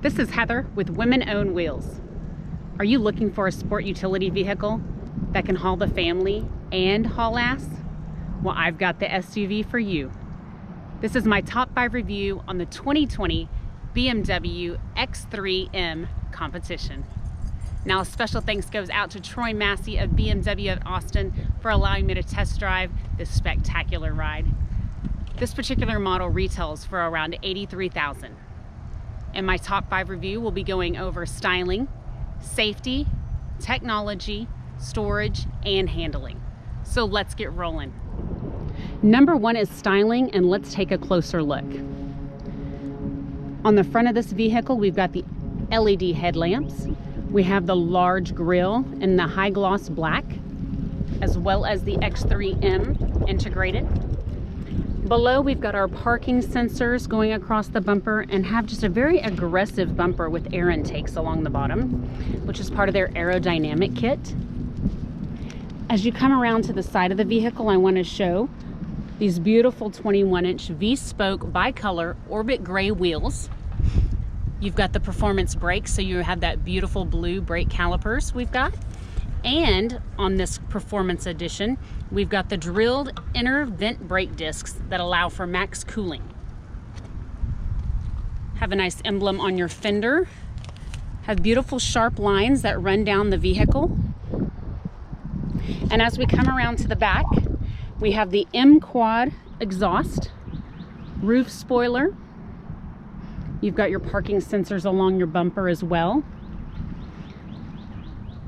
This is Heather with Women Own Wheels. Are you looking for a sport utility vehicle that can haul the family and haul ass? Well, I've got the SUV for you. This is my top 5 review on the 2020 BMW X3 M Competition. Now, a special thanks goes out to Troy Massey of BMW of Austin for allowing me to test drive this spectacular ride. This particular model retails for around $83,000. In my top 5 review, we'll be going over styling, safety, technology, storage, and handling. So let's get rolling. Number 1 is styling, and let's take a closer look. On the front of this vehicle, we've got the LED headlamps. We have the large grille in the high gloss black, as well as the X3 M integrated. Below, we've got our parking sensors going across the bumper and have just a very aggressive bumper with air intakes along the bottom, which is part of their aerodynamic kit. As you come around to the side of the vehicle, I want to show these beautiful 21-inch V-spoke bicolor Orbit Gray wheels. You've got the performance brakes, so you have that beautiful blue brake calipers we've got. And on this performance edition, we've got the drilled inner vent brake discs that allow for max cooling. Have a nice emblem on your fender. Have beautiful sharp lines that run down the vehicle. And as we come around to the back, we have the M Quad exhaust, roof spoiler. You've got your parking sensors along your bumper as well.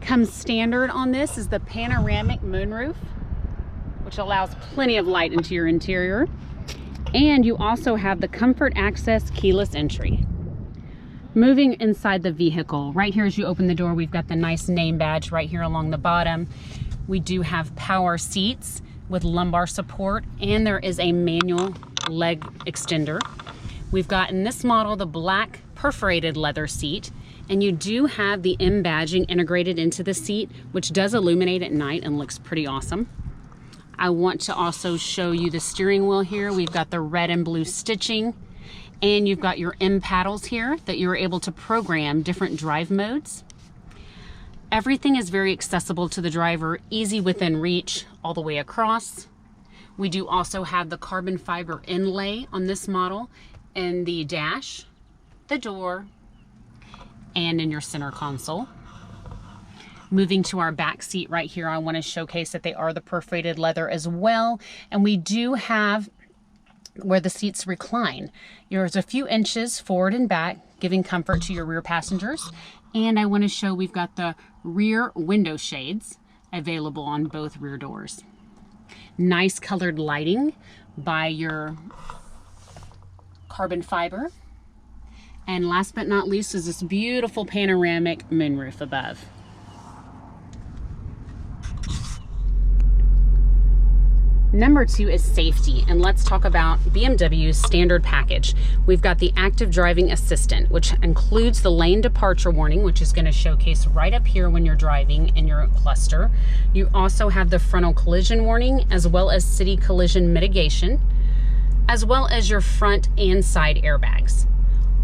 Comes standard on this is the panoramic moonroof, which allows plenty of light into your interior. And you also have the Comfort Access keyless entry. Moving inside the vehicle, right here as you open the door, we've got the nice name badge right here along the bottom. We do have power seats with lumbar support, and there is a manual leg extender. We've got in this model the black perforated leather seat, and you do have the M badging integrated into the seat, which does illuminate at night and looks pretty awesome. I want to also show you the steering wheel here. We've got the red and blue stitching, and you've got your M paddles here that you're able to program different drive modes. Everything is very accessible to the driver, easy within reach all the way across. We do also have the carbon fiber inlay on this model in the dash, the door, and in your center console. Moving to our back seat right here, I want to showcase that they are the perforated leather as well. And we do have where the seats recline. There's a few inches forward and back, giving comfort to your rear passengers. And I want to show we've got the rear window shades available on both rear doors. Nice colored lighting by your carbon fiber. And last but not least is this beautiful panoramic moonroof above. Number 2 is safety, and let's talk about BMW's standard package. We've got the active driving assistant, which includes the lane departure warning, which is going to showcase right up here when you're driving in your cluster. You also have the frontal collision warning, as well as city collision mitigation, as well as your front and side airbags.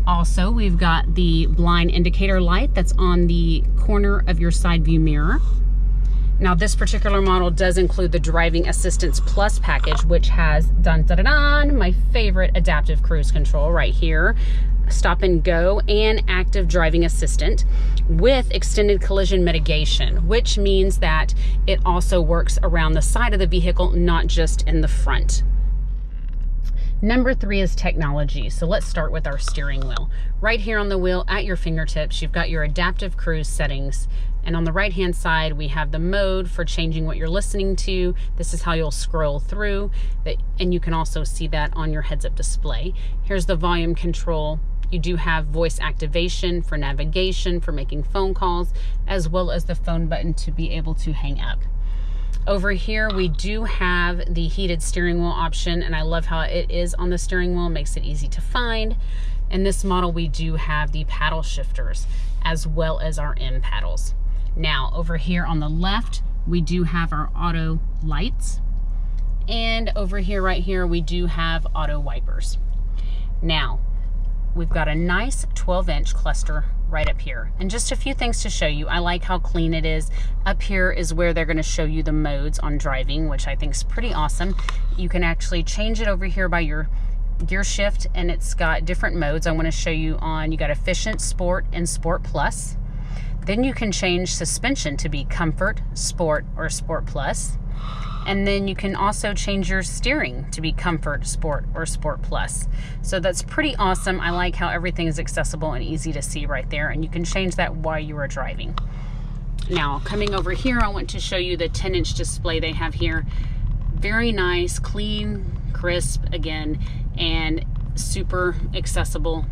Also, we've got the blind indicator light that's on the corner of your side view mirror. Now, this particular model does include the Driving Assistance Plus package, which has, my favorite adaptive cruise control right here, stop and go, and active driving assistant with extended collision mitigation, which means that it also works around the side of the vehicle, not just in the front. Number 3 is technology. So let's start with our steering wheel. Right here on the wheel at your fingertips, you've got your adaptive cruise settings. And on the right hand side, we have the mode for changing what you're listening to. This is how you'll scroll through, and you can also see that on your heads-up display. Here's the volume control. You do have voice activation for navigation, for making phone calls, as well as the phone button to be able to hang up. Over here, we do have the heated steering wheel option, and I love how it is on the steering wheel, makes it easy to find. In this model, we do have the paddle shifters, as well as our M paddles. Now, over here on the left, we do have our auto lights. And over here, right here, we do have auto wipers. Now, we've got a nice 12-inch cluster right up here. And just a few things to show you. I like how clean it is. Up here is where they're going to show you the modes on driving, which I think is pretty awesome. You can actually change it over here by your gear shift, and it's got different modes. I want to show you on, you got efficient, sport, and sport plus. Then you can change suspension to be comfort, sport, or sport plus. And then you can also change your steering to be comfort, sport, or sport plus. So that's pretty awesome. I like how everything is accessible and easy to see right there, and you can change that while you are driving. Now, coming over here, I want to show you the 10-inch display they have here. Very nice, clean, crisp, again, and super accessible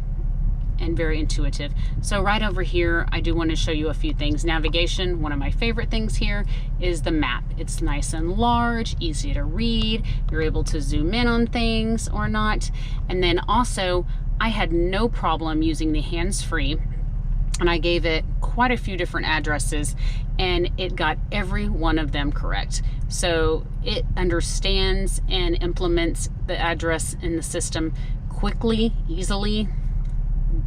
and very intuitive. So right over here, I do want to show you a few things. Navigation, one of my favorite things here is the map. It's nice and large, easy to read. You're able to zoom in on things or not. And then also, I had no problem using the hands-free, and I gave it quite a few different addresses, and it got every one of them correct. So it understands and implements the address in the system quickly, easily.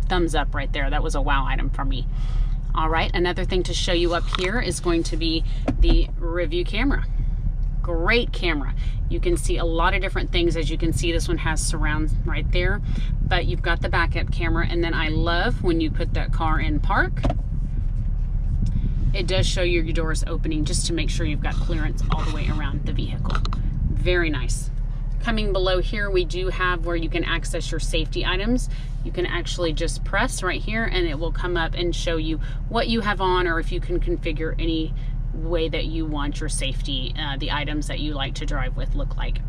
Thumbs up right there. That was a wow item for me. All right, another thing to show you up here is going to be the review camera. Great camera. You can see a lot of different things. As you can see, this one has surround right there, but you've got the backup camera. And then I love when you put that car in park, it does show you your doors opening just to make sure you've got clearance all the way around the vehicle. Very nice. Coming below here, we do have where you can access your safety items. You can actually just press right here and it will come up and show you what you have on, or if you can configure any way that you want your safety, the items that you like to drive with look like.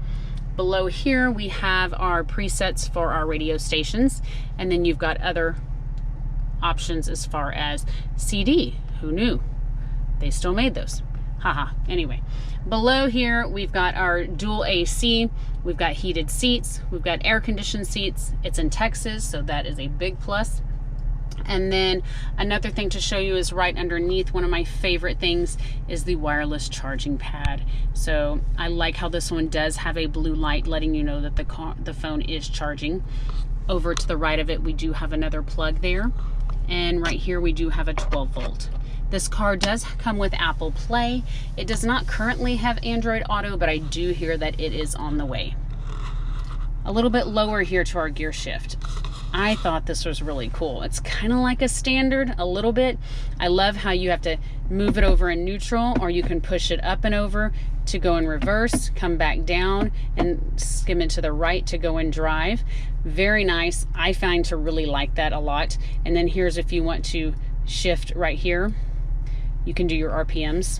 Below here, we have our presets for our radio stations, and then you've got other options as far as CD. Who knew? They still made those. Haha. Anyway, below here, we've got our dual AC. We've got heated seats. We've got air conditioned seats. It's in Texas, so that is a big plus. And then another thing to show you is right underneath, one of my favorite things is the wireless charging pad. So I like how this one does have a blue light letting you know that the phone is charging. Over to the right of it, we do have another plug there. And right here, we do have a 12 volt. This car does come with Apple Play. It does not currently have Android Auto, but I do hear that it is on the way. A little bit lower here to our gear shift. I thought this was really cool. It's kind of like a standard, a little bit. I love how you have to move it over in neutral, or you can push it up and over to go in reverse, come back down, and skim it to the right to go in drive. Very nice. I find to really like that a lot. And then here's if you want to shift right here, you can do your RPMs.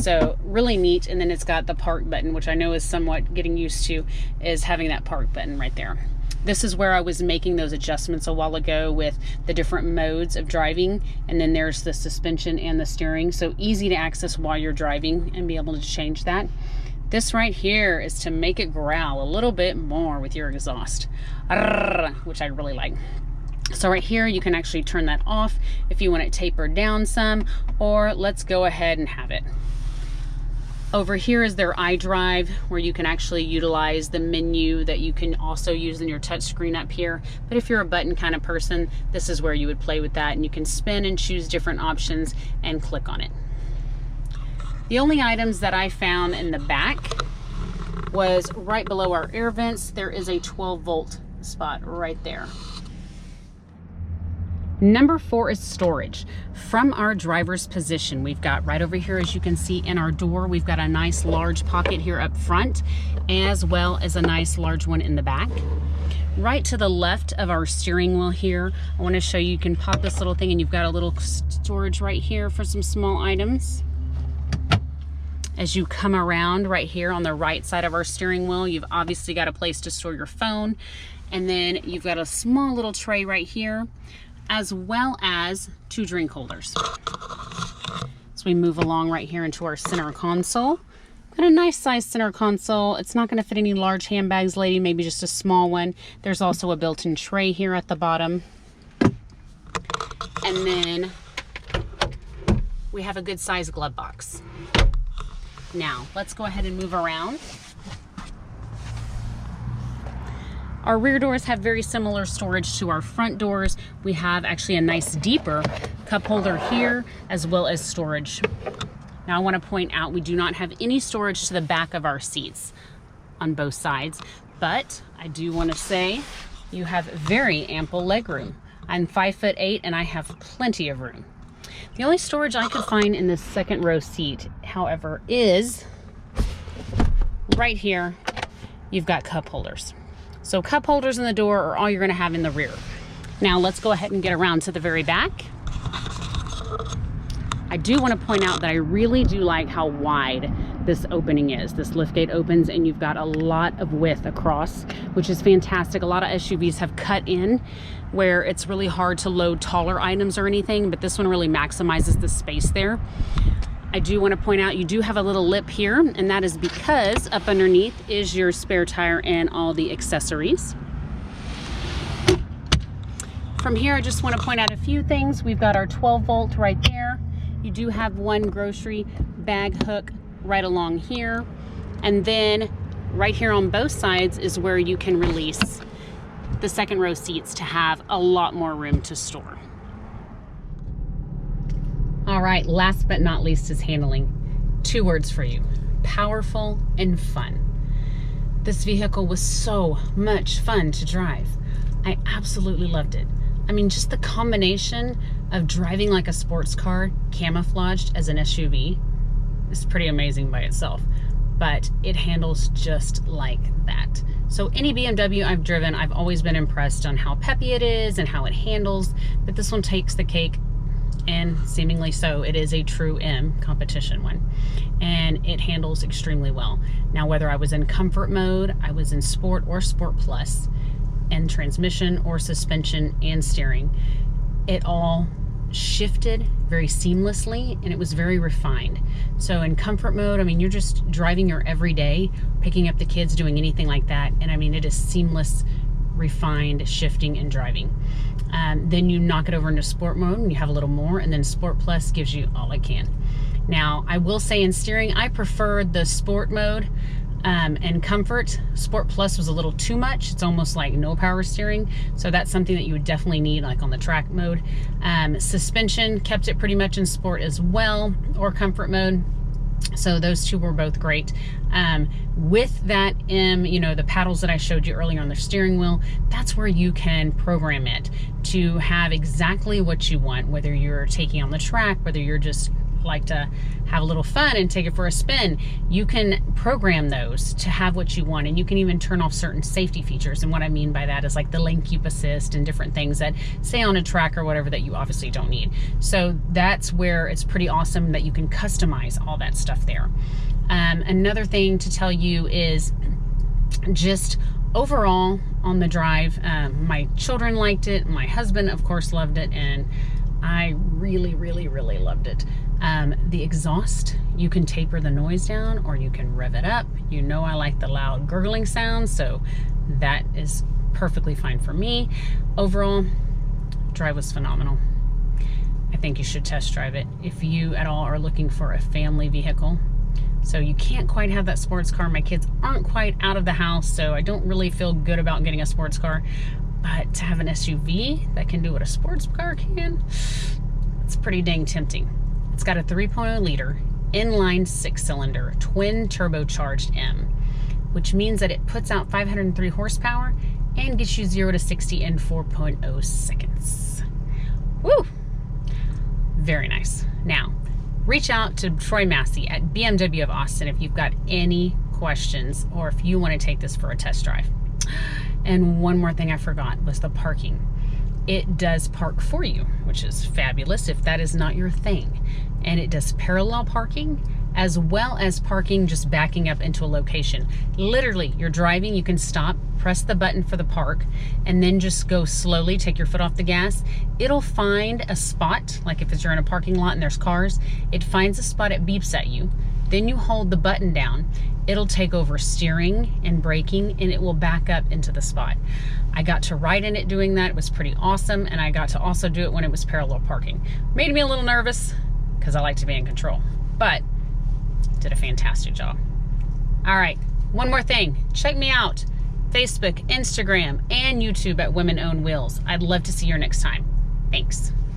So really neat. And then it's got the park button, which I know is somewhat getting used to, is having that park button right there. This is where I was making those adjustments a while ago with the different modes of driving. And then there's the suspension and the steering. So easy to access while you're driving and be able to change that. This right here is to make it growl a little bit more with your exhaust, which I really like. So right here, you can actually turn that off if you want it tapered down some, or let's go ahead and have it. Over here is their iDrive, where you can actually utilize the menu that you can also use in your touch screen up here. But if you're a button kind of person, this is where you would play with that, and you can spin and choose different options and click on it. The only items that I found in the back was right below our air vents. There is a 12 volt spot right there. Number 4 is storage. From our driver's position, we've got right over here, as you can see in our door, we've got a nice large pocket here up front, as well as a nice large one in the back. Right to the left of our steering wheel here, I want to show you, you can pop this little thing and you've got a little storage right here for some small items. As you come around right here on the right side of our steering wheel, you've obviously got a place to store your phone. And then you've got a small little tray right here, as well as 2 drink holders. So we move along right here into our center console. Got a nice size center console. It's not going to fit any large handbags, lady, maybe just a small one. There's also a built-in tray here at the bottom. And then we have a good size glove box. Now, let's go ahead and move around. Our rear doors have very similar storage to our front doors. We have actually a nice deeper cup holder here, as well as storage. Now I want to point out we do not have any storage to the back of our seats on both sides, but I do want to say you have very ample legroom. I'm 5'8" and I have plenty of room. The only storage I could find in this second row seat, however, is right here. You've got cup holders. So cup holders in the door are all you're going to have in the rear. Now let's go ahead and get around to the very back. I do want to point out that I really do like how wide this opening is. This liftgate opens and you've got a lot of width across, which is fantastic. A lot of SUVs have cut in where it's really hard to load taller items or anything, but this one really maximizes the space there. I do want to point out you do have a little lip here, and that is because up underneath is your spare tire and all the accessories. From here, I just want to point out a few things. We've got our 12 volt right there. You do have one grocery bag hook right along here. And then right here on both sides is where you can release the second row seats to have a lot more room to store. All right, last but not least is handling. 2 words for you: powerful and fun. This vehicle was so much fun to drive. I absolutely loved it. I mean, just the combination of driving like a sports car camouflaged as an SUV is pretty amazing by itself, but it handles just like that. So any BMW I've driven, I've always been impressed on how peppy it is and how it handles, but this one takes the cake, and seemingly so. It is a true M Competition one, and it handles extremely well. Now, whether I was in comfort mode, I was in sport or sport plus, and transmission or suspension and steering, it all shifted very seamlessly and it was very refined. So in comfort mode, I mean, you're just driving your everyday, picking up the kids, doing anything like that, and I mean, it is seamless, refined shifting and driving. Then you knock it over into sport mode and you have a little more, and then sport plus gives you all it can. Now, I will say in steering, I prefer the sport mode and comfort. Sport plus was a little too much. It's almost like no power steering. So that's something that you would definitely need like on the track mode. Suspension kept it pretty much in sport as well, or comfort mode. So those two were both great. With that M, you know, the paddles that I showed you earlier on the steering wheel, that's where you can program it to have exactly what you want, whether you're taking on the track, whether you're just like to have a little fun and take it for a spin. You can program those to have what you want, and you can even turn off certain safety features. And what I mean by that is like the lane keep assist and different things that say on a track or whatever that you obviously don't need. So that's where it's pretty awesome that you can customize all that stuff there. Another thing to tell you is just overall on the drive, my children liked it, my husband of course loved it, and I really loved it. The exhaust, you can taper the noise down or you can rev it up. You know I like the loud gurgling sound, so that is perfectly fine for me. Overall, drive was phenomenal. I think you should test drive it if you at all are looking for a family vehicle. So you can't quite have that sports car. My kids aren't quite out of the house, so I don't really feel good about getting a sports car. But to have an SUV that can do what a sports car can, it's pretty dang tempting. It's got a 3.0 liter inline 6-cylinder twin turbocharged M, which means that it puts out 503 horsepower and gets you 0 to 60 in 4.0 seconds. Woo! Very nice. Now, reach out to Troy Massey at BMW of Austin if you've got any questions or if you want to take this for a test drive. And one more thing I forgot was the parking. It does park for you, which is fabulous if that is not your thing. And it does parallel parking as well as parking just backing up into a location. Literally, you're driving, you can stop, press the button for the park, and then just go slowly, take your foot off the gas. It'll find a spot, like if you're in a parking lot and there's cars, it finds a spot, it beeps at you. Then you hold the button down. It'll take over steering and braking, and it will back up into the spot. I got to ride in it doing that. It was pretty awesome, and I got to also do it when it was parallel parking. Made me a little nervous because I like to be in control, but did a fantastic job. All right, one more thing. Check me out. Facebook, Instagram, and YouTube at Women Own Wheels. I'd love to see you next time. Thanks.